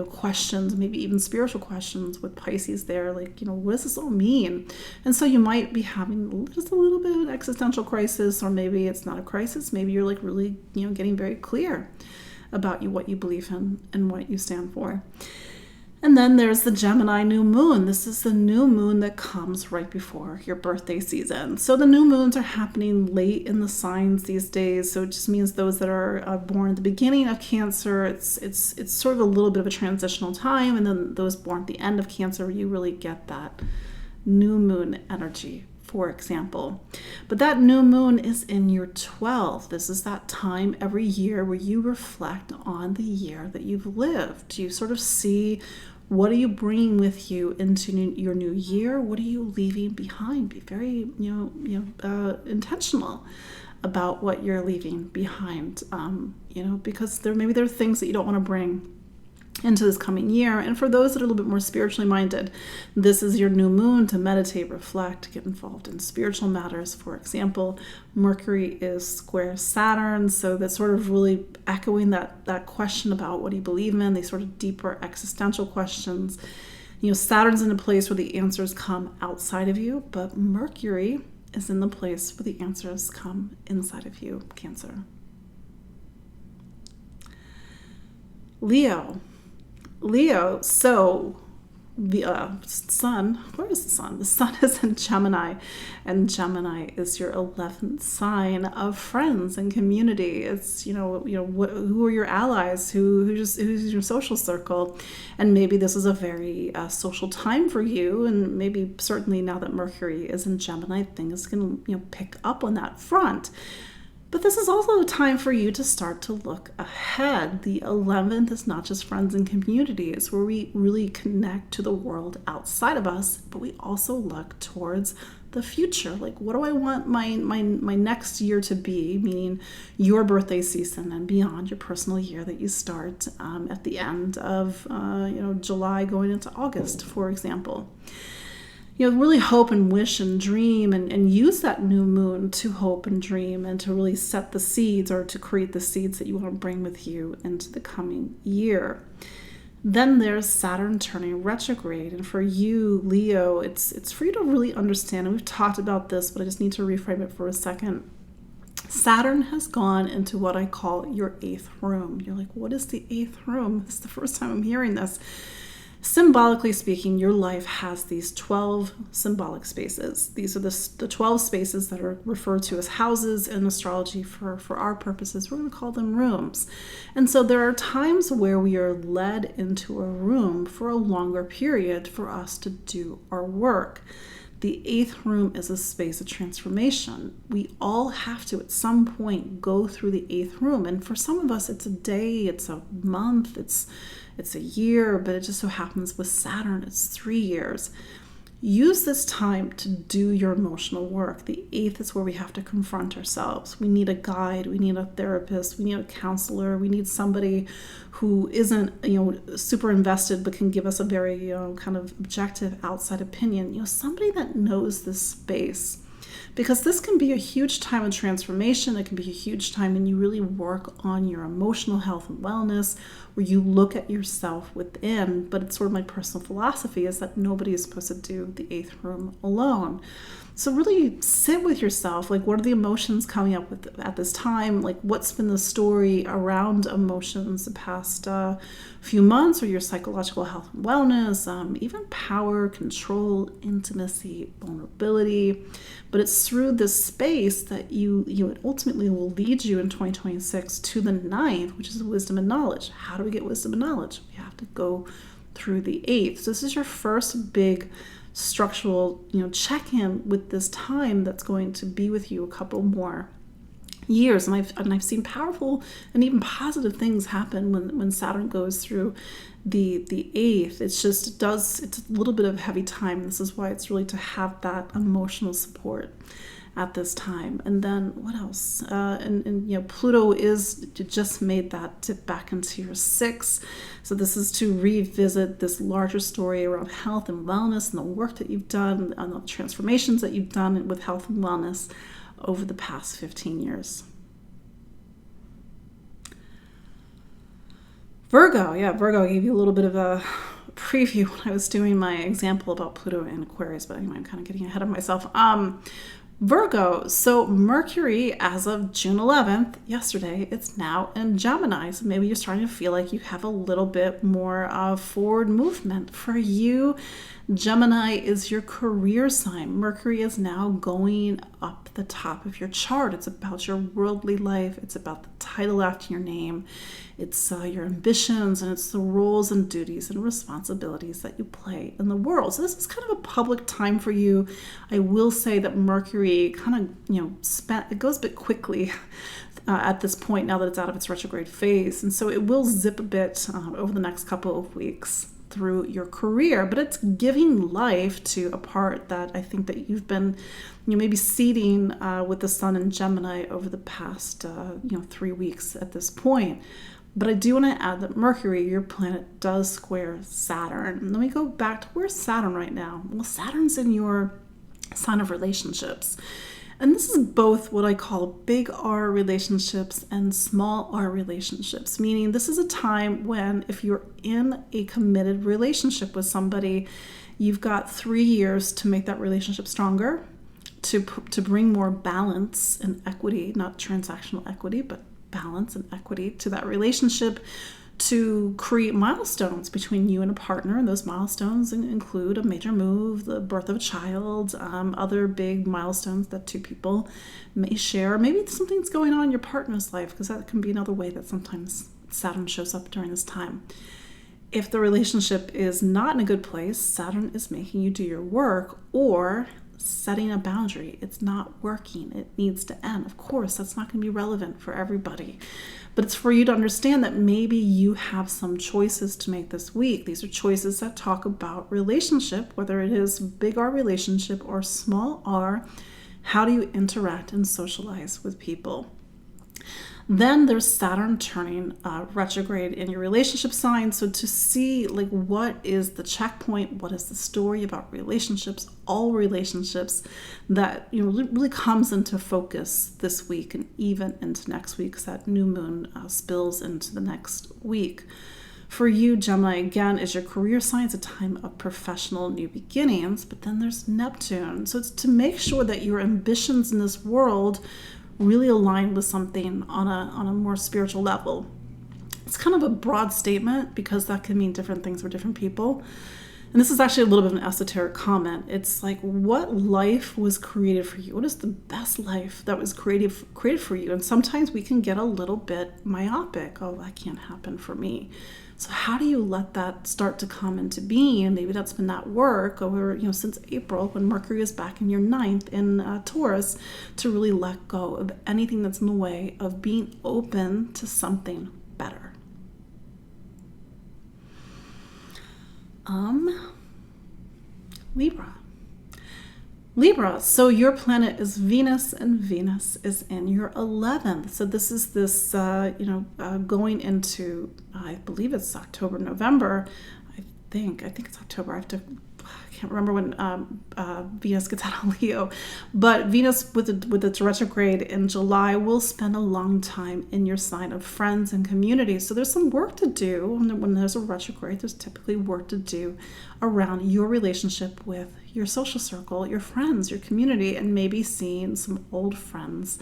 questions, maybe even spiritual questions with Pisces there, like, what does this all mean? And so you might be having just a little bit of an existential crisis, or maybe it's not a crisis. Maybe you're like really getting very clear about what you believe in and what you stand for. And then there's the Gemini new moon. This is the new moon that comes right before your birthday season. So the new moons are happening late in the signs these days. So it just means those that are born at the beginning of Cancer, it's sort of a little bit of a transitional time. And then those born at the end of Cancer, you really get that new moon energy, for example. But that new moon is in your 12th. This is that time every year where you reflect on the year that you've lived. You sort of see, what are you bringing with you into your new year? What are you leaving behind? Be very, intentional about what you're leaving behind, because there are things that you don't want to bring into this coming year. And for those that are a little bit more spiritually minded, this is your new moon to meditate, reflect, get involved in spiritual matters. For example, Mercury is square Saturn, so that's sort of really echoing that question about what do you believe in, these sort of deeper existential questions. Saturn's in a place where the answers come outside of you, but Mercury is in the place where the answers come inside of you, Cancer. Leo, so the sun, where is the sun? The sun is in Gemini, and Gemini is your 11th sign of friends and community. It's, who are your allies, who's your social circle, and maybe this is a very social time for you, and maybe certainly now that Mercury is in Gemini, things can, pick up on that front. But this is also a time for you to start to look ahead. The 11th is not just friends and community. It's where we really connect to the world outside of us, but we also look towards the future. Like, what do I want my next year to be, meaning your birthday season and beyond, your personal year that you start at the end of July going into August, for example. Really hope and wish and dream and use that new moon to hope and dream and to really set the seeds, or to create the seeds that you want to bring with you into the coming year. Then there's Saturn turning retrograde. And for you, Leo, it's for you to really understand, and we've talked about this, but I just need to reframe it for a second. Saturn has gone into what I call your 8th room. You're like, what is the 8th room? This is the first time I'm hearing this. Symbolically speaking, your life has these 12 symbolic spaces. These are the 12 spaces that are referred to as houses in astrology. For our purposes, we're going to call them rooms. And so there are times where we are led into a room for a longer period for us to do our work. The 8th room is a space of transformation. We all have to, at some point, go through the 8th room. And for some of us, it's a day, it's a month, it's a year, but it just so happens with Saturn, it's 3 years. Use this time to do your emotional work. The 8th is where we have to confront ourselves. We need a guide, we need a therapist, we need a counselor, we need somebody who isn't, super invested, but can give us a very, kind of objective outside opinion. Somebody that knows this space. Because this can be a huge time of transformation. It can be a huge time when you really work on your emotional health and wellness, where you look at yourself within. But it's sort of my personal philosophy is that nobody is supposed to do the 8th room alone. So really sit with yourself. Like, what are the emotions coming up with at this time? Like, what's been the story around emotions the past few months, or your psychological health and wellness, even power, control, intimacy, vulnerability. But it's through this space that it ultimately will lead you in 2026 to the 9th, which is wisdom and knowledge. How do we get wisdom and knowledge? We have to go through the 8th. So this is your first big structural, check-in with this time that's going to be with you a couple more years. And I've seen powerful and even positive things happen when Saturn goes through the eighth. It's a little bit of heavy time. This is why it's really to have that emotional support at this time. And then what else? And Pluto just made that dip back into your 6th. So this is to revisit this larger story around health and wellness and the work that you've done and the transformations that you've done with health and wellness over the past 15 years. Virgo gave you a little bit of a preview when I was doing my example about Pluto and Aquarius, but anyway, I'm kind of getting ahead of myself. Virgo, so Mercury, as of June 11th, yesterday, it's now in Gemini. So maybe you're starting to feel like you have a little bit more forward movement. For you, Gemini is your career sign. Mercury is now going up the top of your chart. It's about your worldly life. It's about the title after your name. It's your ambitions, and it's the roles and duties and responsibilities that you play in the world. So this is kind of a public time for you. I will say that Mercury kind of, it goes a bit quickly at this point now that it's out of its retrograde phase. And so it will zip a bit over the next couple of weeks through your career, but it's giving life to a part that I think that you've been maybe seeding with the sun in Gemini over the past 3 weeks at this point. But I do want to add that Mercury, your planet, does square Saturn. Let me go back to where's Saturn right now? Well, Saturn's in your sign of relationships. And this is both what I call big R relationships and small R relationships, meaning this is a time when if you're in a committed relationship with somebody, you've got 3 years to make that relationship stronger, to bring more balance and equity, not transactional equity, but balance and equity to that relationship, to create milestones between you and a partner. And those milestones include a major move, the birth of a child, other big milestones that two people may share. Maybe something's going on in your partner's life, because that can be another way that sometimes Saturn shows up during this time. If the relationship is not in a good place, Saturn is making you do your work or setting a boundary. It's not working. It needs to end. Of course, that's not going to be relevant for everybody, but it's for you to understand that maybe you have some choices to make this week. These are choices that talk about relationship, whether it is big R relationship or small r. How do you interact and socialize with people? Then there's Saturn turning retrograde in your relationship sign. So to see what is the checkpoint, what is the story about relationships, all relationships, that really comes into focus this week and even into next week, because that new moon spills into the next week. For you, Gemini, again, is your career sign. It's a time of professional new beginnings, but then there's Neptune. So it's to make sure that your ambitions in this world really align with something on a more spiritual level. It's kind of a broad statement because that can mean different things for different people. And this is actually a little bit of an esoteric comment. It's like, what life was created for you? What is the best life that was created for you? And sometimes we can get a little bit myopic. Oh, that can't happen for me. So how do you let that start to come into being? And maybe that's been that work over, since April, when Mercury is back in your 9th in Taurus, to really let go of anything that's in the way of being open to something better. Libra, so your planet is Venus, and Venus is in your 11th. So this is going into, I believe it's October, November. I think it's October. I can't remember when Venus gets out of Leo, but Venus with its retrograde in July will spend a long time in your sign of friends and community. So there's some work to do when there's a retrograde. There's typically work to do around your relationship with your social circle, your friends, your community, and maybe seeing some old friends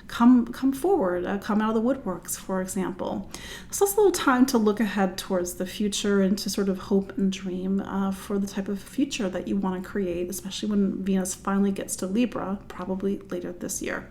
come forward, come out of the woodworks, for example. So it's a little time to look ahead towards the future and to sort of hope and dream for the type of future that you want to create, especially when Venus finally gets to Libra, probably later this year.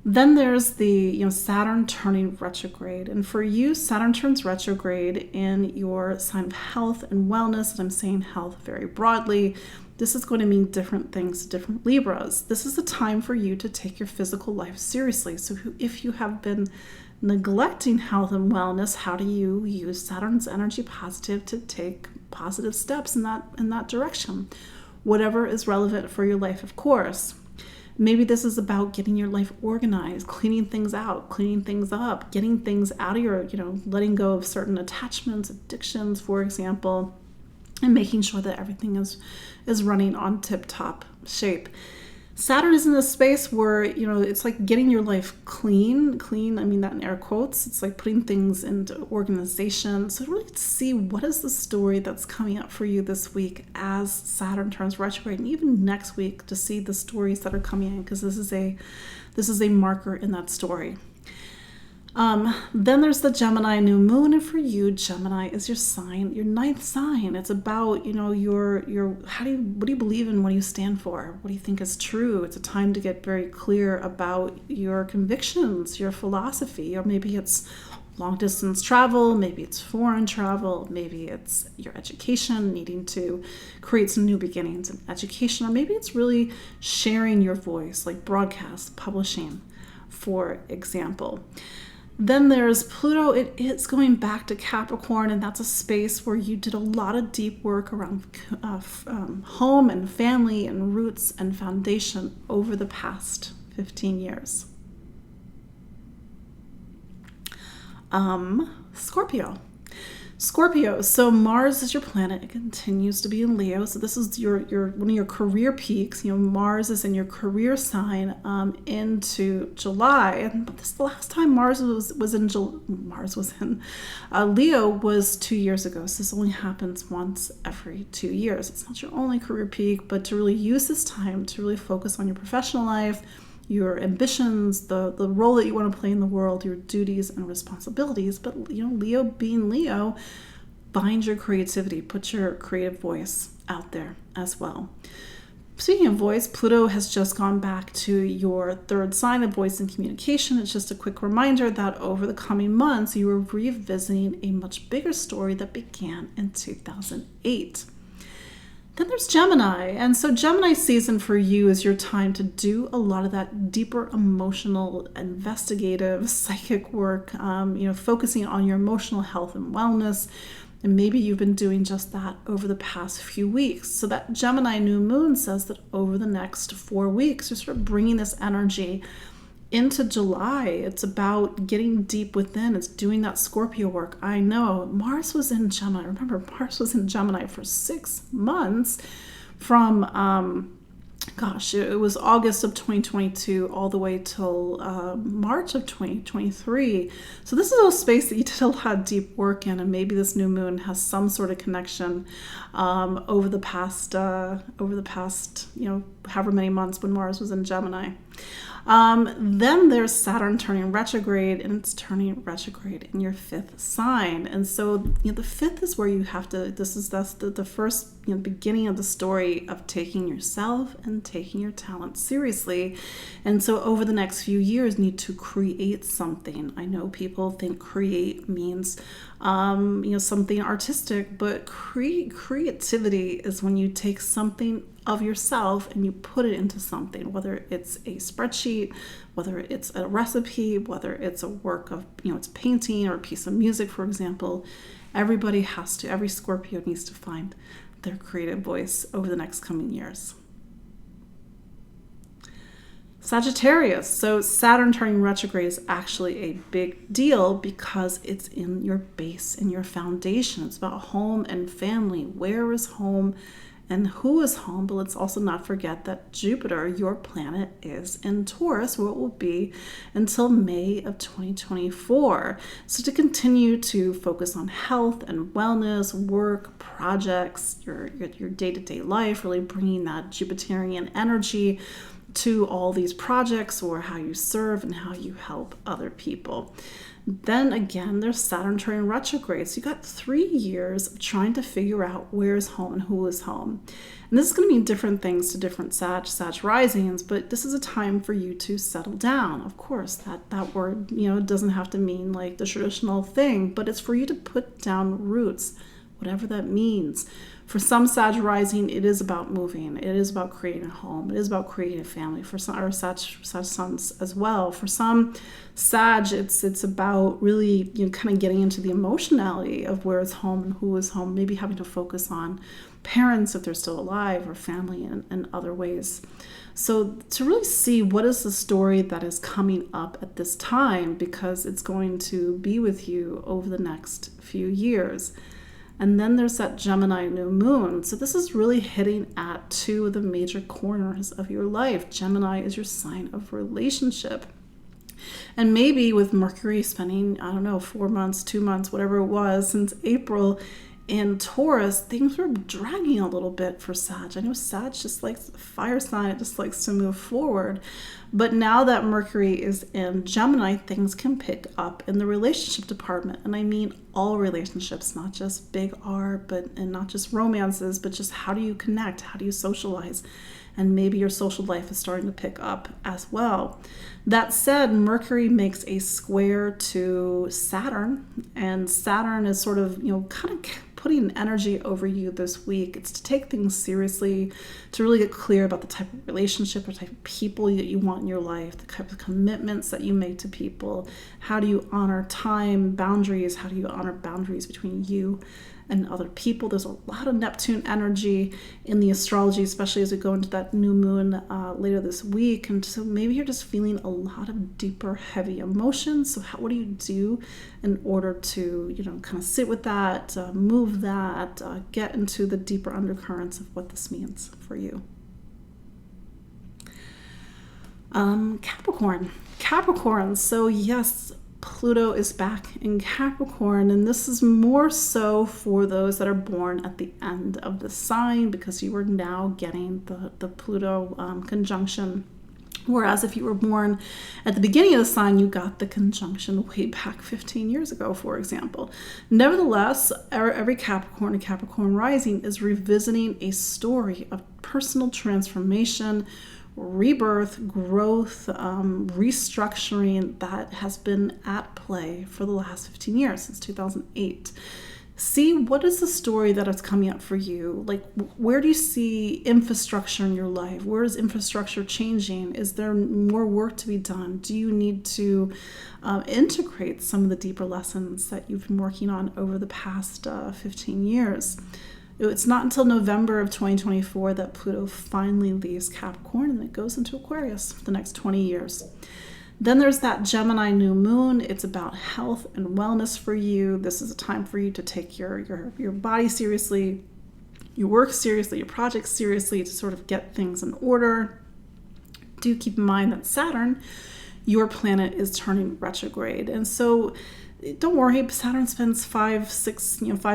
Then there's the Saturn turning retrograde. And for you, Saturn turns retrograde in your sign of health and wellness. And I'm saying health very broadly. This is going to mean different things to different Libras. This is a time for you to take your physical life seriously. So if you have been neglecting health and wellness, how do you use Saturn's energy positive to take positive steps in that direction? Whatever is relevant for your life, of course. Maybe this is about getting your life organized, cleaning things out, cleaning things up, getting things out of your, letting go of certain attachments, addictions, for example, and making sure that everything is running on tip-top shape. Saturn is in a space where, it's like getting your life clean, I mean that in air quotes. It's like putting things into organization. So really to see what is the story that's coming up for you this week as Saturn turns retrograde, and even next week to see the stories that are coming in, because this is a marker in that story. Then there's the Gemini new moon, and for you, Gemini is your sign, your ninth sign. It's about, your what do you believe in? What do you stand for? What do you think is true? It's a time to get very clear about your convictions, your philosophy, or maybe it's long distance travel, maybe it's foreign travel, maybe it's your education, needing to create some new beginnings in education, or maybe it's really sharing your voice, like broadcast, publishing, for example. Then there's Pluto. It is going back to Capricorn, and that's a space where you did a lot of deep work around home and family and roots and foundation over the past 15 years. Scorpio. So Mars is your planet. It continues to be in Leo. So this is your one of your career peaks. Mars is in your career sign into July. And this the last time Mars was in Leo was 2 years ago. So this only happens once every 2 years. It's not your only career peak, but to really use this time to really focus on your professional life, your ambitions, the role that you want to play in the world, your duties and responsibilities. But, Leo being Leo, find your creativity, put your creative voice out there as well. Speaking of voice, Pluto has just gone back to your third sign of voice and communication. It's just a quick reminder that over the coming months, you are revisiting a much bigger story that began in 2008. Then there's Gemini. And so Gemini season for you is your time to do a lot of that deeper emotional, investigative, psychic work, focusing on your emotional health and wellness. And maybe you've been doing just that over the past few weeks. So that Gemini new moon says that over the next 4 weeks, you're sort of bringing this energy into July. It's about getting deep within. It's doing that Scorpio work. I know Mars was in Gemini. Remember, Mars was in Gemini for 6 months from, it was August of 2022 all the way till March of 2023. So this is a space that you did a lot of deep work in, and maybe this new moon has some sort of connection over the past, however many months when Mars was in Gemini. Then there's Saturn turning retrograde, and it's turning retrograde in your fifth sign. And so, the fifth is where you have to, that's the first, beginning of the story of taking yourself and taking your talent seriously. And so over the next few years, need to create something. I know people think create means, something artistic, but creativity is when you take something of yourself and you put it into something, whether it's a spreadsheet, whether it's a recipe, whether it's a work of, it's painting or a piece of music, for example. Every Scorpio needs to find their creative voice over the next coming years. Sagittarius. So Saturn turning retrograde is actually a big deal because it's in your base, in your foundation. It's about home and family. Where is home and who is home? But let's also not forget that Jupiter, your planet, is in Taurus, where it will be until May of 2024. So to continue to focus on health and wellness, work, projects, your day-to-day life, really bringing that Jupiterian energy to all these projects, or how you serve and how you help other people. Then again, there's Saturn turning retrograde. So you got 3 years of trying to figure out where is home and who is home. And this is going to mean different things to different Sag risings, but this is a time for you to settle down. Of course, that word, doesn't have to mean like the traditional thing, but it's for you to put down roots, whatever that means. For some Sag rising, it is about moving. It is about creating a home. It is about creating a family. For some, or Sag suns as well. For some Sag, it's about really kind of getting into the emotionality of where is home and who is home. Maybe having to focus on parents if they're still alive, or family in other ways. So to really see what is the story that is coming up at this time, because it's going to be with you over the next few years. And then there's that Gemini new moon. So this is really hitting at 2 of the major corners of your life. Gemini is your sign of relationship. And maybe with Mercury spending, 4 months, 2 months, whatever it was, since April in Taurus, things were dragging a little bit for Sag. I know Sag just likes the fire sign. It just likes to move forward. But now that Mercury is in Gemini, things can pick up in the relationship department. And I mean all relationships, not just big R, and not just romances, but just how do you connect? How do you socialize? And maybe your social life is starting to pick up as well. That said, Mercury makes a square to Saturn, and Saturn is sort of, kind of putting energy over you this week. It's to take things seriously, to really get clear about the type of relationship or type of people that you want in your life, the type of commitments that you make to people. How do you honor time, boundaries? How do you honor boundaries between you and other people? There's a lot of Neptune energy in the astrology, especially as we go into that new moon later this week. And so maybe you're just feeling a lot of deeper, heavy emotions. So what do you do in order to, kind of sit with that, move that, get into the deeper undercurrents of what this means for you? Capricorn. So yes, Pluto is back in Capricorn, and this is more so for those that are born at the end of the sign, because you are now getting the Pluto conjunction. Whereas if you were born at the beginning of the sign, you got the conjunction way back 15 years ago, for example. Nevertheless, every Capricorn and Capricorn rising is revisiting a story of personal transformation, rebirth, growth, restructuring that has been at play for the last 15 years, since 2008. See, what is the story that is coming up for you? Like, where do you see infrastructure in your life? Where is infrastructure changing? Is there more work to be done? Do you need to integrate some of the deeper lessons that you've been working on over the past 15 years? It's not until November of 2024 that Pluto finally leaves Capricorn and it goes into Aquarius for the next 20 years. Then there's that Gemini new moon. It's about health and wellness for you. This is a time for you to take your body seriously, your work seriously, your projects seriously, to sort of get things in order. Do keep in mind that Saturn, your planet, is turning retrograde. And so don't worry, Saturn spends 5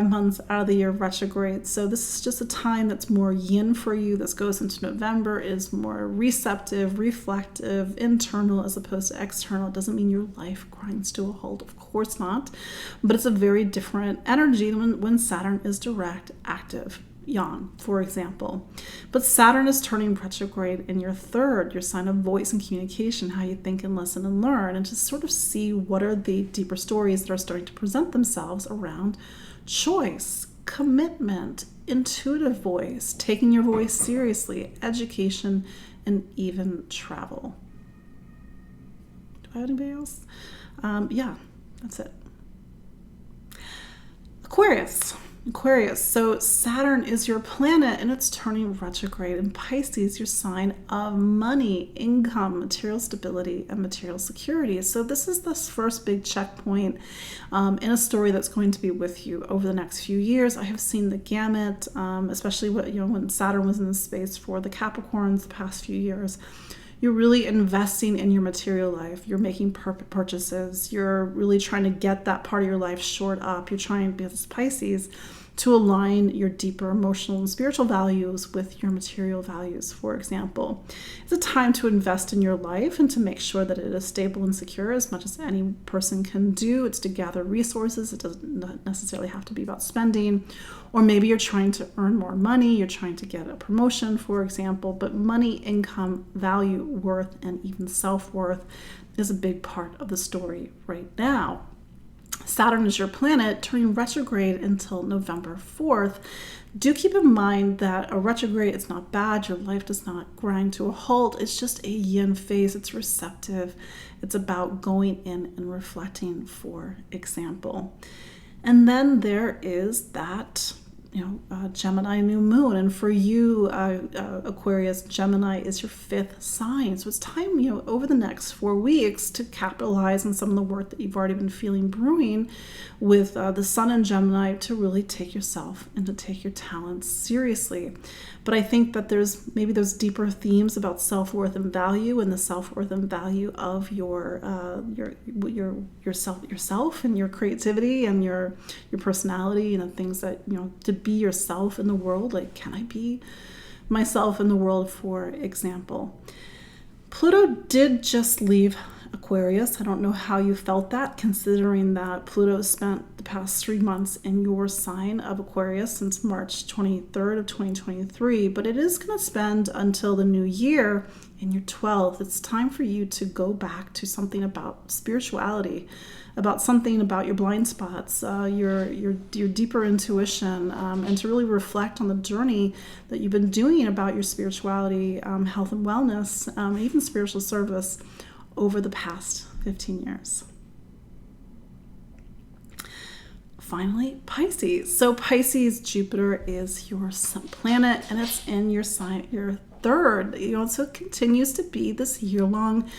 months out of the year retrograde. So this is just a time that's more yin for you. This goes into November, is more receptive, reflective, internal as opposed to external. It doesn't mean your life grinds to a halt, of course not. But it's a very different energy when Saturn is direct, active, yang, for example. But Saturn is turning retrograde in your third, your sign of voice and communication, how you think and listen and learn, and to sort of see what are the deeper stories that are starting to present themselves around choice, commitment, intuitive voice, taking your voice seriously, education, and even travel. Do I have anybody else? Yeah, that's it. Aquarius, so Saturn is your planet and it's turning retrograde in Pisces, your sign of money, income, material stability, and material security. So this is this first big checkpoint in a story that's going to be with you over the next few years. I have seen the gamut, especially when Saturn was in the space for the Capricorns the past few years. You're really investing in your material life. You're making purchases. You're really trying to get that part of your life shored up. You're trying, because it's Pisces, to align your deeper emotional and spiritual values with your material values, for example. It's a time to invest in your life and to make sure that it is stable and secure as much as any person can do. It's to gather resources. It doesn't necessarily have to be about spending. Or maybe you're trying to earn more money. You're trying to get a promotion, for example. But money, income, value, worth, and even self-worth is a big part of the story right now. Saturn is your planet, turning retrograde until November 4th. Do keep in mind that a retrograde is not bad. Your life does not grind to a halt. It's just a yin phase. It's receptive. It's about going in and reflecting, for example. And then there is that Gemini new moon. And for you, Aquarius, Gemini is your 5th sign. So it's time, over the next 4 weeks to capitalize on some of the work that you've already been feeling brewing with the sun in Gemini, to really take yourself and to take your talents seriously. But I think that there's maybe those deeper themes about self-worth and value, and the self-worth and value of yourself and your creativity and your personality, and the things that, to be yourself in the world. Like, can I be myself in the world, for example? Pluto did just leave Aquarius. I don't know how you felt that, considering that Pluto spent the past 3 months in your sign of Aquarius since March 23rd of 2023, but it is going to spend until the new year in your 12th. It's time for you to go back to something about spirituality, about something about your blind spots, your deeper intuition, and to really reflect on the journey that you've been doing about your spirituality, health and wellness, even spiritual service over the past 15 years. Finally, Pisces. So Pisces, Jupiter is your sun planet, and it's in your sign, your 3rd. So it continues to be this year-long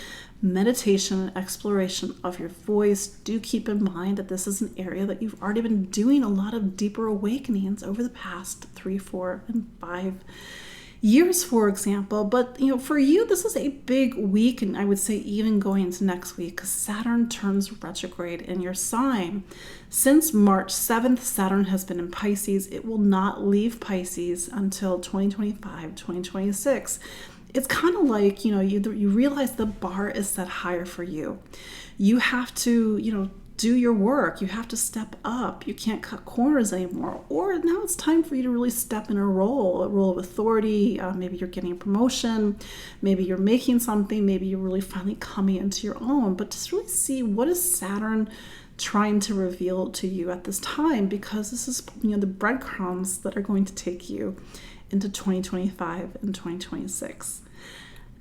meditation and exploration of your voice. Do keep in mind that this is an area that you've already been doing a lot of deeper awakenings over the past 3, 4, and 5 years, for example. But for you, this is a big week, and I would say even going into next week, because Saturn turns retrograde in your sign. Since March 7th, Saturn has been in Pisces. It will not leave Pisces until 2025, 2026. It's kind of like, you realize the bar is set higher for you. You have to, do your work. You have to step up. You can't cut corners anymore. Or now it's time for you to really step in a role of authority. Maybe you're getting a promotion. Maybe you're making something. Maybe you're really finally coming into your own. But just really see, what is Saturn trying to reveal to you at this time? Because this is, the breadcrumbs that are going to take you into 2025 and 2026.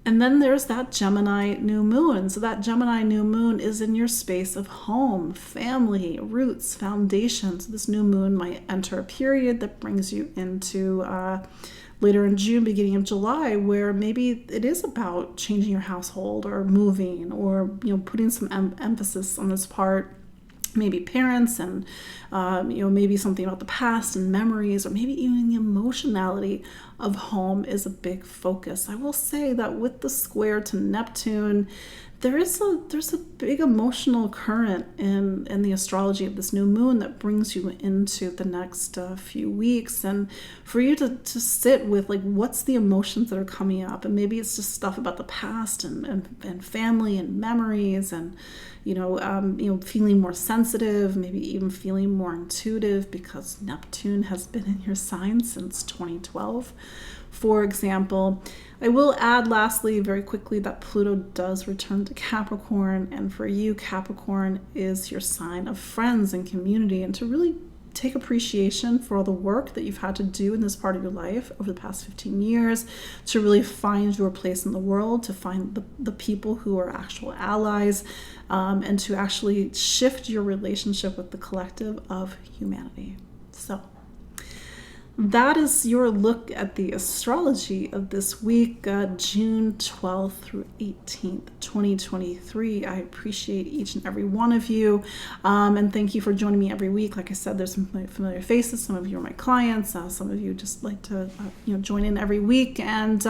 And then there's that Gemini new moon. So that Gemini new moon is in your space of home, family, roots, foundations. This new moon might enter a period that brings you into later in June, beginning of July, where maybe it is about changing your household or moving, or putting some emphasis on this part. Maybe parents and, maybe something about the past and memories, or maybe even the emotionality of home is a big focus. I will say that with the square to Neptune, there's a big emotional current in the astrology of this new moon that brings you into the next few weeks, and for you to sit with, like, what's the emotions that are coming up. And maybe it's just stuff about the past and family and memories, and feeling more sensitive, maybe even feeling more intuitive, because Neptune has been in your sign since 2012, for example. I will add lastly, very quickly, that Pluto does return to Capricorn, and for you, Capricorn is your sign of friends and community, and to really take appreciation for all the work that you've had to do in this part of your life over the past 15 years, to really find your place in the world, to find the people who are actual allies, and to actually shift your relationship with the collective of humanity. So that is your look at the astrology of this week, June 12th through 18th, 2023. I appreciate each and every one of you, and thank you for joining me every week. Like I said, there's some familiar faces. Some of you are my clients. Some of you just like to join in every week, and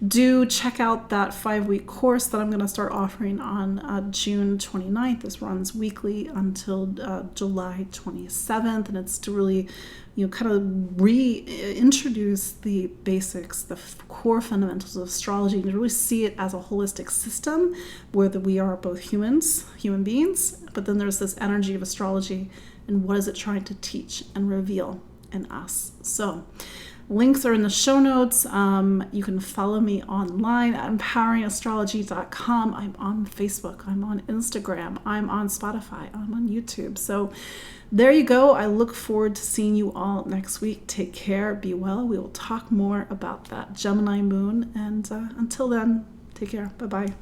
do check out that 5-week course that I'm going to start offering on June 29th. This runs weekly until July 27th, and it's to really kind of reintroduce the basics, the core fundamentals of astrology, and to really see it as a holistic system where we are both human beings, but then there's this energy of astrology and what is it trying to teach and reveal in us. So links are in the show notes. You can follow me online at empoweringastrology.com. I'm on Facebook. I'm on Instagram. I'm on Spotify. I'm on YouTube. So there you go. I look forward to seeing you all next week. Take care. Be well. We will talk more about that Gemini moon. And until then, take care. Bye-bye.